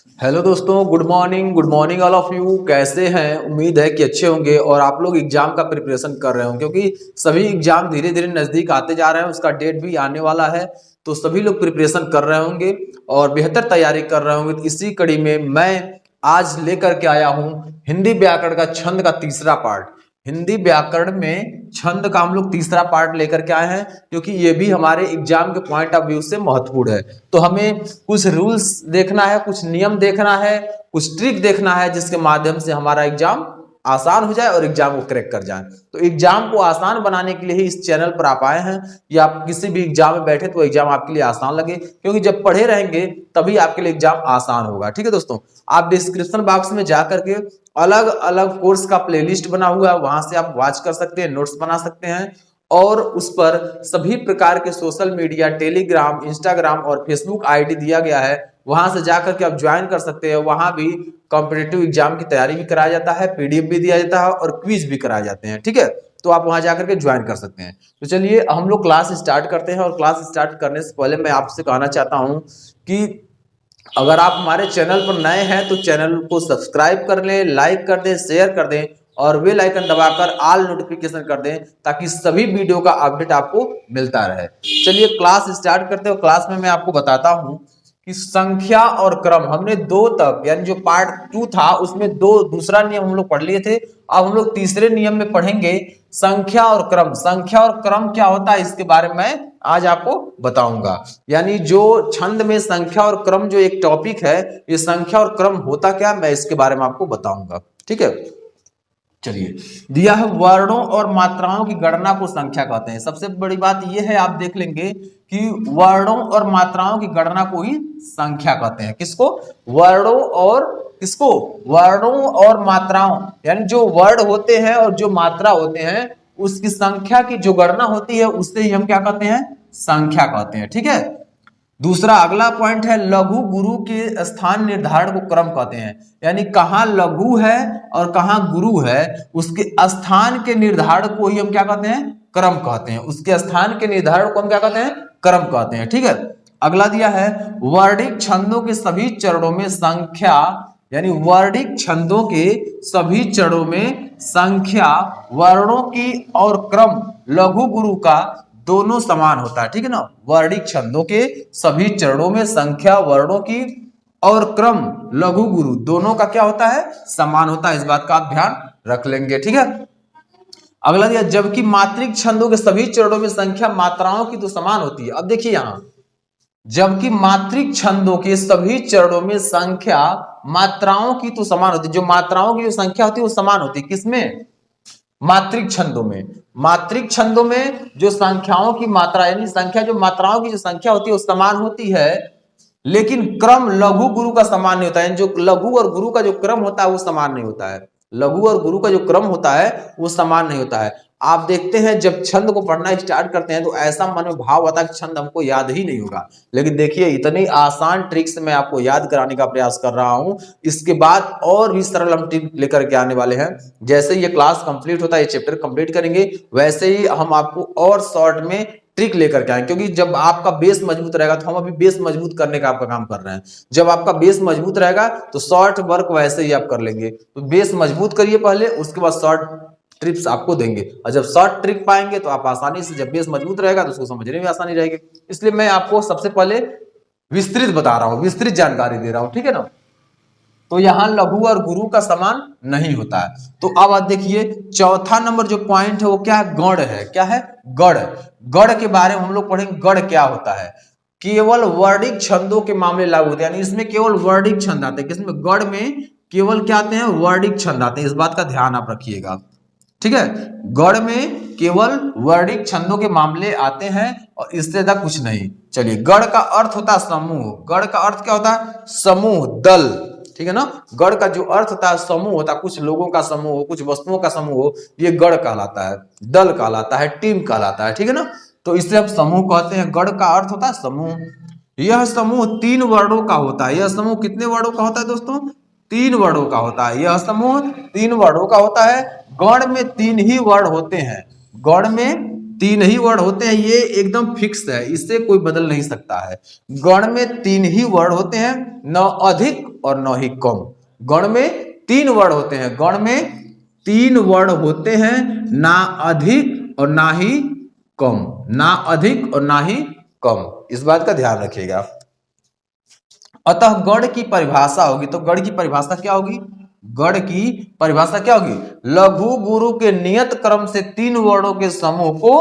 Hello दोस्तों, good morning all of you. कैसे हैं? उम्मीद है कि अच्छे होंगे और आप लोग एग्जाम का प्रिपरेशन कर रहे होंगे, क्योंकि सभी एग्जाम धीरे धीरे नज़दीक आते जा रहे हैं। उसका डेट भी आने वाला है, तो सभी लोग प्रिपरेशन कर रहे होंगे और बेहतर तैयारी कर रहे होंगे। तो इसी कड़ी में मैं आज लेकर के आया हूँ हिंदी व्याकरण का छंद का तीसरा पार्ट। हिंदी व्याकरण में छंद का हम लोग तीसरा पार्ट लेकर के आए हैं, क्योंकि ये भी हमारे एग्जाम के पॉइंट ऑफ व्यू से महत्वपूर्ण है। तो हमें कुछ रूल्स देखना है, कुछ नियम देखना है, कुछ ट्रिक देखना है, जिसके माध्यम से हमारा एग्जाम आसान हो जाए और एग्जाम को क्रैक कर जाए। तो एग्जाम को आसान बनाने के लिए ही इस चैनल पर आप आए हैं, या आप किसी भी एग्जाम में बैठे तो एग्जाम आपके लिए आसान लगे, क्योंकि जब पढ़े रहेंगे तभी आपके लिए एग्जाम आसान होगा। ठीक है दोस्तों, आप डिस्क्रिप्शन बॉक्स में जाकर के अलग अलग कोर्स का प्लेलिस्ट बना हुआ है, वहां से आप वॉच कर सकते हैं, नोट्स बना सकते हैं, और उस पर सभी प्रकार के सोशल मीडिया, टेलीग्राम, इंस्टाग्राम और फेसबुक आईडी दिया गया है। वहां से जाकर के आप ज्वाइन कर सकते हैं। वहां भी कॉम्पिटिटिव एग्जाम की तैयारी भी कराया जाता है, पीडीएफ भी दिया जाता है और क्विज भी कराए जाते हैं। ठीक है, तो आप वहां जाकर के ज्वाइन कर सकते हैं। तो चलिए हम लोग क्लास स्टार्ट करते हैं। और क्लास स्टार्ट करने से पहले मैं आपसे कहना चाहता हूं कि अगर आप हमारे चैनल पर नए हैं तो चैनल को सब्सक्राइब कर लें, लाइक कर दें, शेयर कर दें और बेल आइकन दबाकर ऑल नोटिफिकेशन कर दें, ताकि सभी वीडियो का अपडेट आपको मिलता रहे। चलिए क्लास स्टार्ट करते हैं। क्लास में मैं आपको बताता हूं कि संख्या और क्रम हमने दो तक, यानी जो पार्ट 2 था उसमें दूसरा नियम हम लोग पढ़ लिए थे। अब हम लोग तीसरे नियम में पढ़ेंगे संख्या और क्रम। संख्या और क्रम क्या होता है, इसके बारे में आज आपको बताऊंगा। यानी जो छंद में संख्या और क्रम जो एक टॉपिक है, ये संख्या और क्रम होता क्या, मैं इसके बारे में आपको बताऊंगा। ठीक है, चलिए। दिया है वर्णों और मात्राओं की गणना को संख्या कहते हैं। सबसे बड़ी बात यह है, आप देख लेंगे कि वर्णों और मात्राओं की गणना को ही संख्या कहते हैं। किसको? वर्णों और किसको? वर्णों और मात्राओं, यानी जो वर्ण होते हैं और जो मात्रा होते हैं उसकी संख्या की जो गणना होती है उससे ही हम क्या कहते हैं? संख्या कहते हैं। ठीक है, दूसरा अगला पॉइंट है लघु गुरु के स्थान निर्धारण को क्रम कहते हैं। यानी कहां लघु है और कहां गुरु है, उसके स्थान के निर्धारण को ही हम क्या कहते हैं? क्रम कहते हैं। उसके स्थान के निर्धारण को हम क्या कहते हैं? क्रम कहते हैं। ठीक है, अगला दिया है वर्णिक छंदों के सभी चरणों में संख्या, यानी वर्णिक छंदों के सभी चरणों में संख्या वर्णों की और क्रम लघु गुरु का दोनों समान होता है। ठीक है ना, वर्णिक छंदों के सभी चरणों में संख्या वर्णों की और क्रम लघु गुरु दोनों का क्या होता है? समान होता है। इस बात का आप ध्यान रख लेंगे। ठीक है, अगला दिया जबकि मात्रिक छंदों के सभी चरणों में संख्या मात्राओं की तो समान होती है। अब देखिए यहां, जबकि मात्रिक छंदों के सभी चरणों में संख्या मात्राओं की तो समान होती है। जो मात्राओं की जो संख्या होती है वो समान होती है। किसमें? मात्रिक छंदों में। मात्रिक छंदों में जो संख्याओं की मात्रा, यानी संख्या जो मात्राओं की जो संख्या होती है वो समान होती है, लेकिन क्रम लघु गुरु का समान नहीं होता है। जो लघु और गुरु का जो क्रम होता है वो समान नहीं होता है। लघु और गुरु का जो क्रम होता है वो समान नहीं होता है। आप देखते हैं जब छंद को पढ़ना स्टार्ट करते हैं तो ऐसा मन में भाव आता है कि छंद हमको याद ही नहीं होगा, लेकिन देखिए इतनी आसान ट्रिक्स मैं आपको याद कराने का प्रयास कर रहा हूं। इसके बाद और भी सरल हम ट्रिक लेकर के आने वाले हैं। जैसे ये क्लास कंप्लीट होता है, ये चैप्टर कंप्लीट करेंगे, वैसे ही हम आपको और शॉर्ट में ट्रिक लेकर के आए, क्योंकि जब आपका बेस मजबूत रहेगा, तो हम अभी बेस मजबूत करने का आपका काम कर रहे हैं। जब आपका बेस मजबूत रहेगा तो शॉर्ट वर्क वैसे ही आप कर लेंगे। तो बेस मजबूत करिए पहले, उसके बाद शॉर्ट ट्रिप्स आपको देंगे, और जब शॉर्ट ट्रिक पाएंगे तो आप आसानी से, जब बेस मजबूत रहेगा तो उसको समझने में आसानी रहेगी। इसलिए मैं आपको सबसे पहले विस्तृत बता रहा हूं, विस्तृत जानकारी दे रहा हूं। ठीक है ना, तो यहां लघु और गुरु का समान नहीं होता है। तो अब देखिए चौथा नंबर जो पॉइंट है वो क्या है? गण है। क्या है? गण। गण के बारे में हम लोग पढ़ेंगे। गण क्या होता है? केवल वर्णिक छंदों के मामले लागू होते हैं, यानी इसमें केवल वर्णिक छंद आते हैं। किसमें? गण में केवल क्या आते हैं? वर्णिक छंद आते हैं। इस बात का ध्यान आप रखिएगा। ठीक है, गण में केवल वर्णिक छंदों के मामले आते हैं और इससे ज्यादा कुछ नहीं। चलिए, गण का अर्थ होता है समूह। गण का अर्थ क्या होता है? समूह, दल। ठीक है ना, गण का जो अर्थ होता है समूह होता है, कुछ लोगों का समूह हो, कुछ वस्तुओं का समूह हो, ये गण कहलाता है, दल कहलाता है, टीम कहलाता है। ठीक है ना, तो इसे हम समूह कहते हैं। गण का अर्थ होता है समूह। यह समूह 3 वर्णों का होता है। यह समूह कितने वर्णों का होता है दोस्तों? 3 वर्णों का होता है। यह समूह 3 वर्णों का होता है। गण में 3 ही वर्ण होते हैं। गण में तीन ही वर्ण होते हैं, ये एकदम फिक्स है, इससे कोई बदल नहीं सकता है। गण में तीन ही वर्ण होते हैं, न अधिक और न ही कम। गण में तीन वर्ण होते हैं, गण में तीन वर्ण होते हैं, ना अधिक और ना ही कम, ना अधिक और ना ही कम, इस बात का ध्यान रखिएगा। अतः गण की परिभाषा होगी, तो गण की परिभाषा क्या होगी? गण की परिभाषा क्या होगी? लघु गुरु के नियत क्रम से तीन वर्णों के समूह को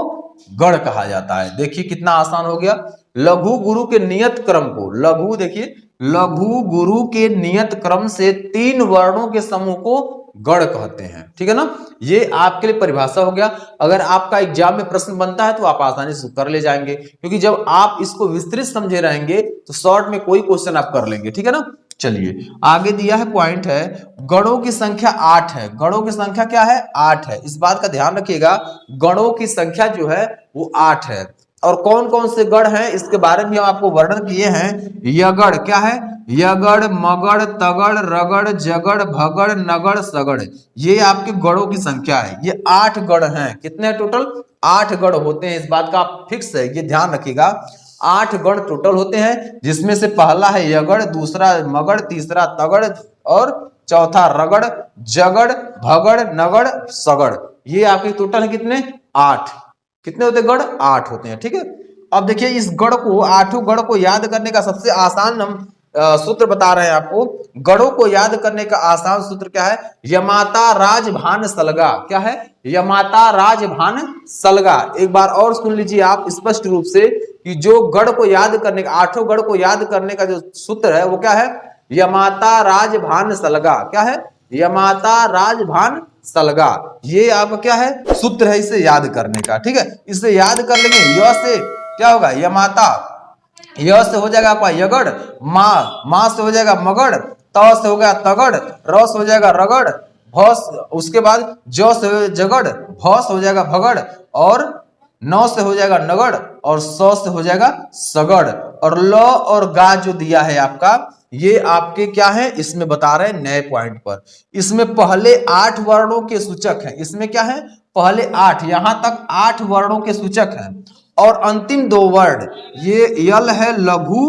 गण कहा जाता है। देखिए कितना आसान हो गया। लघु गुरु के नियत क्रम को, लघु देखिए, लघु गुरु के नियत क्रम से तीन वर्णों के समूह को गण कहते हैं, ठीक है ना। ये आपके लिए परिभाषा हो गया। अगर आपका एग्जाम में प्रश्न बनता है तो आप आसानी से कर ले जाएंगे, क्योंकि जब आप इसको विस्तृत समझे रहेंगे तो शॉर्ट में कोई क्वेश्चन आप कर लेंगे, ठीक है ना। चलिए आगे दिया है पॉइंट है, गणों की संख्या 8 है। गणों की संख्या क्या है? 8 है। इस बात का ध्यान रखिएगा, गणों की संख्या जो है वो 8 है। और कौन कौन से गण हैं इसके बारे में हम आपको वर्णन किए हैं। यगड़ क्या है? यगड़, मगड़, तगड़, रगड़, जगड़, भगड़, नगड़, सगड़, ये आपके गणों की संख्या है। ये 8 गण हैं। कितने टोटल? 8 गण होते हैं। इस बात का फिक्स है, ये ध्यान रखिएगा। 8 गण टोटल होते हैं, जिसमें से पहला है यगड़, दूसरा मगड़, तीसरा तगड़ और चौथा रगड़, जगड़, भगड़, नगड़, सगड़। ये आपके टोटल है कितने? 8। कितने होते गण? 8 होते हैं, ठीक है। अब देखिए इस गण को, 8 गण को याद करने का सबसे आसान हम सूत्र बता रहे हैं आपको। गणों को याद करने का आसान सूत्र क्या है? यमाता राज भान सलगा। क्या है? यमाता राज भान सलगा। एक बार और सुन लीजिए आप स्पष्ट रूप से कि जो गण को याद करने का, 8 गण को याद करने का जो सूत्र है वो क्या है? यमाता राज भान सलगा। क्या है? यमाता राज भान सलगा। ये आपका क्या है? सूत्र है इसे याद करने का, ठीक है। इसे याद कर लेंगे। य से क्या होगा? यमाता, य से हो जाएगा आपका यगड़, मां से हो जाएगा मगड़, त से हो गया तगड़, र से हो जाएगा रगड़, भ उसके बाद ज से हो जगड़, भ से हो जाएगा भगड़, और नौ से हो जाएगा नगड़, और सौ से हो जाएगा सगड़। और ल और गा जो दिया है आपका, ये आपके क्या है? इसमें बता रहे हैं नए पॉइंट पर। इसमें पहले 8 वर्णों के सूचक हैं। इसमें क्या है? पहले 8, यहां तक 8 वर्णों के सूचक हैं। और अंतिम 2 वर्ण, ये यल है लघु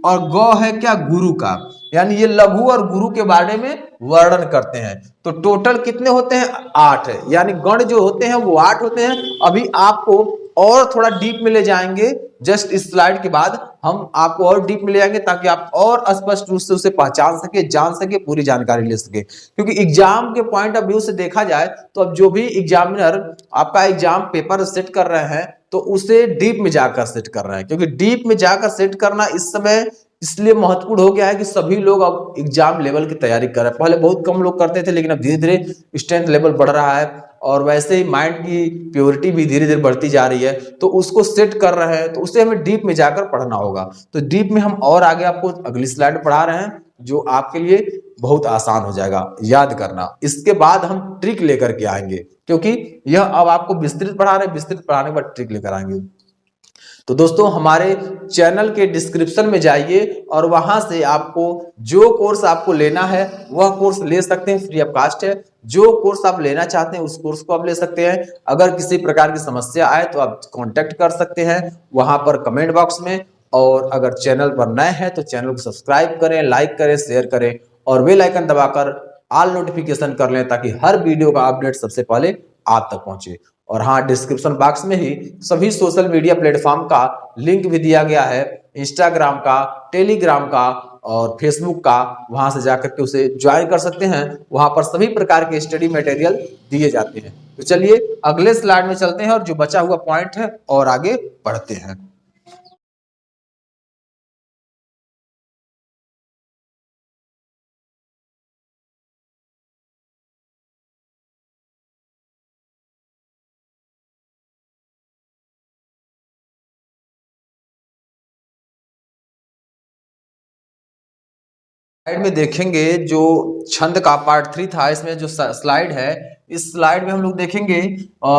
और ग है क्या? गुरु का। यानी ये लघु और गुरु के बारे में वर्णन करते हैं। तो टोटल कितने होते हैं? 8 है। यानी गण जो होते हैं वो 8 होते हैं। अभी आपको और थोड़ा डीप में ले जाएंगे, जस्ट इस स्लाइड के बाद हम आपको और डीप में ले जाएंगे, ताकि आप और स्पष्ट रूप से उसे पहचान सके, जान सके, पूरी जानकारी ले सके। क्योंकि एग्जाम के पॉइंट ऑफ व्यू से देखा जाए तो अब जो भी एग्जामिनर आपका एग्जाम पेपर सेट कर रहे हैं तो उसे डीप में जाकर सेट कर रहे हैं। क्योंकि डीप में जाकर सेट करना इस समय इसलिए महत्वपूर्ण हो गया है कि सभी लोग अब एग्जाम लेवल की तैयारी कर रहे हैं। पहले बहुत कम लोग करते थे, लेकिन अब धीरे धीरे स्ट्रेंथ लेवल बढ़ रहा है, और वैसे ही माइंड की प्योरिटी भी धीरे धीरे बढ़ती जा रही है। तो उसको सेट कर रहे हैं, तो उसे हमें डीप में जाकर पढ़ना होगा। तो डीप में हम और आगे आपको अगली स्लाइड में पढ़ा रहे हैं, जो आपके लिए बहुत आसान हो जाएगा याद करना। इसके बाद हम ट्रिक लेकर के आएंगे, क्योंकि यह अब आपको विस्तृत पढ़ा रहे हैं, विस्तृत पढ़ाने के बाद ट्रिक लेकर आएंगे। तो दोस्तों हमारे चैनल के डिस्क्रिप्शन में जाइए और वहां से आपको जो कोर्स आपको लेना है वह कोर्स ले सकते हैं, फ्री ऑफ कास्ट है। जो कोर्स आप लेना चाहते हैं उस कोर्स को आप ले सकते हैं। अगर किसी प्रकार की समस्या आए तो आप कांटेक्ट कर सकते हैं वहां पर कमेंट बॉक्स में। और अगर चैनल पर नए हैं तो चैनल को सब्सक्राइब करें, लाइक करें, शेयर करें और बेल आइकन दबाकर ऑल नोटिफिकेशन कर लें, ताकि हर वीडियो का अपडेट सबसे पहले आप तक पहुंचे। और हाँ, डिस्क्रिप्शन बॉक्स में ही सभी सोशल मीडिया प्लेटफॉर्म का लिंक भी दिया गया है, इंस्टाग्राम का, टेलीग्राम का और फेसबुक का। वहां से जाकर के उसे ज्वाइन कर सकते हैं। वहां पर सभी प्रकार के स्टडी मटेरियल दिए जाते हैं। तो चलिए अगले स्लाइड में चलते हैं और जो बचा हुआ पॉइंट है और आगे बढ़ते हैं। स्लाइड में देखेंगे जो छंद का पार्ट 3 था, इसमें जो स्लाइड है, इस स्लाइड में हम लोग देखेंगे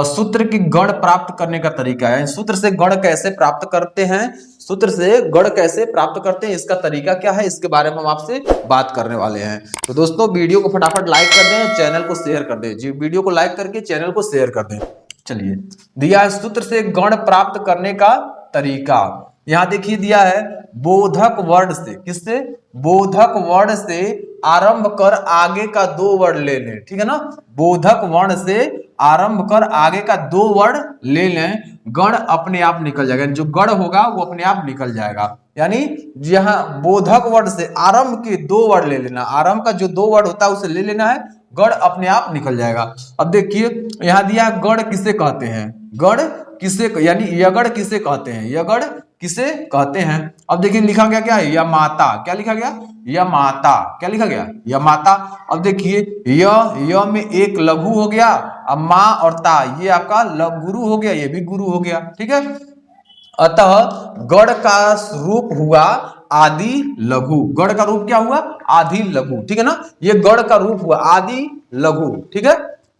सूत्र की गण प्राप्त करने का तरीका है। सूत्र से गण कैसे प्राप्त करते हैं, सूत्र से गण कैसे प्राप्त करते हैं, इसका तरीका क्या है, इसके बारे में हम आपसे बात करने वाले हैं। तो दोस्तों वीडियो को फटाफट लाइक कर दें, चैनल को शेयर कर दें। जी वीडियो को लाइक करके चैनल को शेयर कर दें। चलिए, दिया है सूत्र से गण प्राप्त करने का तरीका। यहां देखिए दिया है बोधक वर्ण से, किससे? बोधक वर्ण से आरंभ कर आगे का 2 वर्ण ले लें, ठीक है ना। बोधक वर्ण से आरंभ कर आगे का 2 वर्ण ले लें, गण अपने आप निकल जाएगा। जो गण होगा वो अपने आप निकल जाएगा। यानी यहां बोधक वर्ण से आरंभ के 2 वर्ण ले लेना, आरंभ का जो 2 वर्ण होता है उसे ले लेना है, गण अपने आप निकल जाएगा। अब देखिए यहां दिया गण किसे कहते हैं, गण किसे, यानी यगण किसे कहते हैं, यगण किसे कहते हैं। अब देखिए लिखा गया क्या है, यमाता। क्या लिखा गया? यमाता। क्या लिखा गया? यमाता। अब देखिए य में एक लघु हो गया, अब माँ और ता ये आपका गुरु हो गया, ये भी गुरु हो गया, ठीक है। अतः गण का रूप हुआ आदि लघु। गण का रूप क्या हुआ? आदि लघु, ठीक है ना। ये गण का रूप हुआ आदि लघु, ठीक है।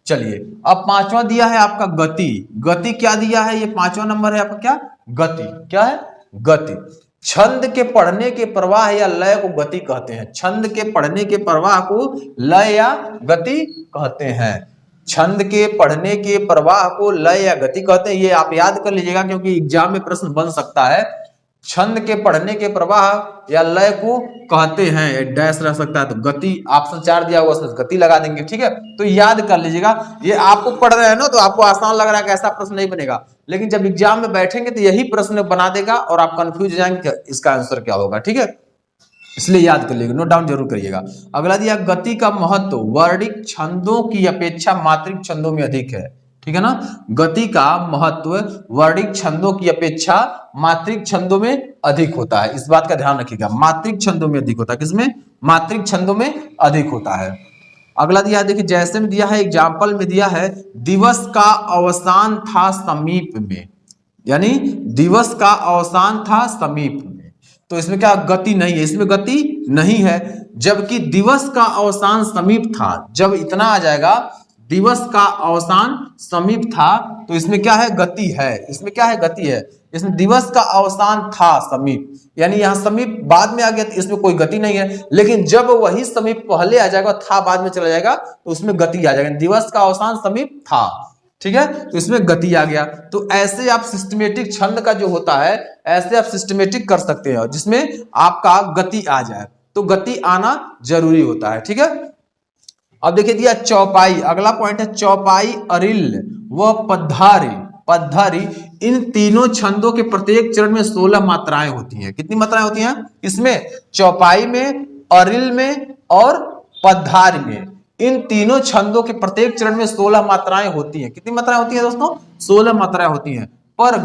चलिए अब 5वां दिया है आपका गति। गति क्या दिया है? ये 5वां नंबर है आपका क्या? गति। क्या है? गति। छंद के पढ़ने के प्रवाह या लय को गति कहते हैं। छंद के पढ़ने के प्रवाह को लय या गति कहते हैं। छंद के पढ़ने के प्रवाह को लय या गति कहते हैं। ये आप याद कर लीजिएगा क्योंकि एग्जाम में प्रश्न बन सकता है। छंद के पढ़ने के प्रवाह या लय को कहते हैं, डैश रह सकता है तो गति, ऑप्शन 4 दिया हुआ उसमें गति लगा देंगे, ठीक है। तो याद कर लीजिएगा। ये आपको पढ़ रहे हैं ना तो आपको आसान लग रहा है कि ऐसा प्रश्न नहीं बनेगा, लेकिन जब एग्जाम में बैठेंगे तो यही प्रश्न बना देगा और आप कंफ्यूज हो जाएंगे इसका आंसर क्या होगा, ठीक है। इसलिए याद कर लीजिएगा, नोट डाउन जरूर करिएगा। अगला दिया गति का महत्व वर्णिक छंदों की अपेक्षा मात्रिक छंदों में अधिक है, ठीक है ना। गति का महत्व वर्णिक छंदों की अपेक्षा मात्रिक छंदों में अधिक होता है, इस बात का ध्यान रखिएगा। मात्रिक छंदों में अधिक होता है, किसमें? मात्रिक छंदों में अधिक होता है। अगला दिया है, देखिए जैसे में दिया है, एग्जाम्पल में दिया है दिवस का अवसान था समीप में, यानी दिवस का अवसान था समीप में। तो इसमें क्या गति नहीं है, इसमें गति नहीं है। जबकि दिवस का अवसान समीप था, जब इतना आ जाएगा दिवस का अवसान समीप था तो इसमें क्या है? गति है। इसमें क्या है? गति है। इसमें दिवस का अवसान था समीप, यानी यहां समीप बाद में आ गया तो इसमें कोई गति नहीं है। लेकिन जब वही समीप पहले आ जाएगा, था बाद में चला जाएगा तो उसमें गति आ जाएगा। दिवस का अवसान समीप था, ठीक है, तो इसमें गति आ गया। तो ऐसे आप सिस्टमेटिक छंद का जो होता है ऐसे आप सिस्टमेटिक कर सकते हैं जिसमें आपका गति आ जाए, तो गति आना जरूरी होता है, ठीक है। अब देखिए दिया चौपाई। अगला पॉइंट है चौपाई, अरिल व पद्धारी। पद्धारी इन तीनों छंदों के प्रत्येक चरण में 16 मात्राएं होती हैं। कितनी मात्राएं होती हैं इसमें? चौपाई में, अरिल में और पद्धारी में। इन तीनों छंदों के प्रत्येक चरण में 16 मात्राएं होती हैं। कितनी मात्राएं होती हैं दोस्तों? 16 मात्राएं होती हैं। पर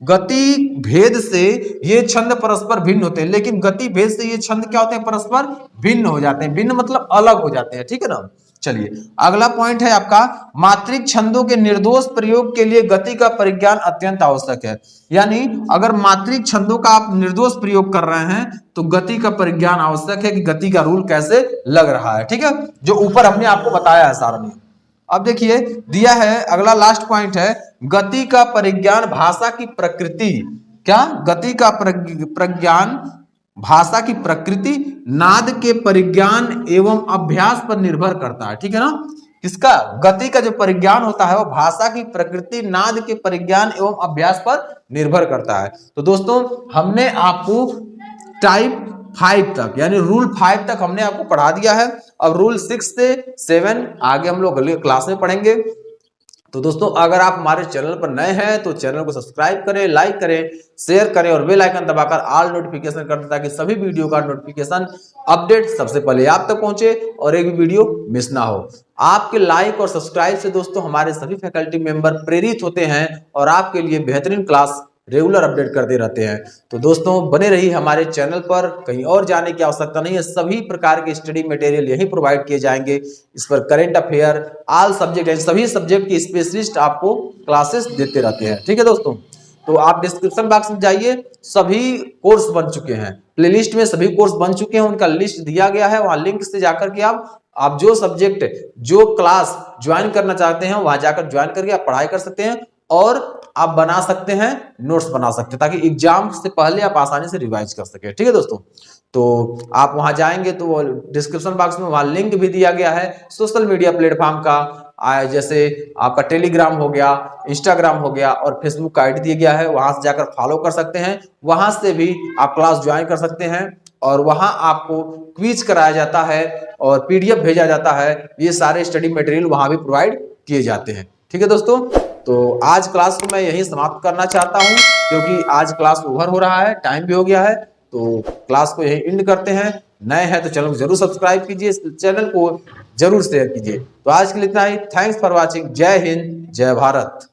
गति भेद से ये छंद परस्पर भिन्न होते हैं। लेकिन गति भेद से ये छंद क्या होते हैं? परस्पर भिन्न हो जाते हैं। भिन्न मतलब अलग हो जाते हैं, ठीक है ना। चलिए अगला पॉइंट है आपका मात्रिक छंदों के निर्दोष प्रयोग के लिए गति का परिज्ञान अत्यंत आवश्यक है। यानी अगर मात्रिक छंदों का आप निर्दोष प्रयोग कर रहे हैं तो गति का परिज्ञान आवश्यक है कि गति का रूल कैसे लग रहा है, ठीक है, जो ऊपर हमने आपको बताया है सारा नियम। अब देखिए दिया है अगला लास्ट पॉइंट है गति का परिज्ञान भाषा की प्रकृति। क्या? गति का प्रज्ञान भाषा की प्रकृति, नाद के परिज्ञान एवं अभ्यास पर निर्भर करता है, ठीक है ना। किसका? गति का जो परिज्ञान होता है वो भाषा की प्रकृति, नाद के परिज्ञान एवं अभ्यास पर निर्भर करता है। तो दोस्तों हमने आपको टाइप 5 तक यानी रूल 5 तक हमने आपको पढ़ा दिया है। अब रूल 6 से 7 आगे हम लोग अगले क्लास में पढ़ेंगे। तो दोस्तों अगर आप हमारे चैनल पर नए हैं तो चैनल को सब्सक्राइब करें, लाइक करें, शेयर करें और बेल आइकन दबाकर ऑल नोटिफिकेशन कर दें ताकि सभी वीडियो का नोटिफिकेशन अपडेट सबसे पहले आप तक पहुंचे और एक भी वीडियो मिस ना हो। आपके लाइक और सब्सक्राइब से दोस्तों हमारे सभी फैकल्टी मेंबर प्रेरित होते हैं और आपके लिए बेहतरीन क्लास रेगुलर अपडेट करते रहते हैं। तो दोस्तों बने रहिए हमारे चैनल पर, कहीं और जाने की आवश्यकता नहीं है। सभी प्रकार के स्टडी मटेरियल यहीं प्रोवाइड किए जाएंगे। इस पर करंट अफेयर, ऑल सब्जेक्ट, सभी सब्जेक्ट के स्पेशलिस्ट आपको क्लासेस देते रहते हैं, ठीक है दोस्तों। तो आप डिस्क्रिप्शन बॉक्स में जाइए, सभी कोर्स बन चुके हैं, प्लेलिस्ट में सभी कोर्स बन चुके हैं, उनका लिस्ट दिया गया है। वहां लिंक से जाकर के आप जो सब्जेक्ट, जो क्लास ज्वाइन करना चाहते हैं वहां जाकर ज्वाइन करके आप पढ़ाई कर सकते हैं और आप बना सकते हैं, नोट्स बना सकते हैं ताकि एग्जाम से पहले आप आसानी से रिवाइज कर सके, ठीक है दोस्तों। तो आप वहां जाएंगे तो डिस्क्रिप्शन बॉक्स में वहां लिंक भी दिया गया है सोशल मीडिया प्लेटफॉर्म का। जैसे आपका टेलीग्राम हो गया, इंस्टाग्राम हो गया और फेसबुक का आईडी दिया गया है, वहां से जाकर फॉलो कर सकते हैं। वहां से भी आप क्लास ज्वाइन कर सकते हैं और वहां आपको क्विज कराया जाता है और पीडीएफ भेजा जाता है। ये सारे स्टडी मटेरियल वहां भी प्रोवाइड किए जाते हैं। ठीक है दोस्तों, तो आज क्लास को मैं यही समाप्त करना चाहता हूं क्योंकि आज क्लास ओवर हो रहा है, टाइम भी हो गया है। तो क्लास को यही एंड करते हैं। नए हैं तो चैनल को जरूर सब्सक्राइब कीजिए, चैनल को जरूर शेयर कीजिए। तो आज के लिए इतना ही। Thanks for watching. जय हिंद, जय भारत।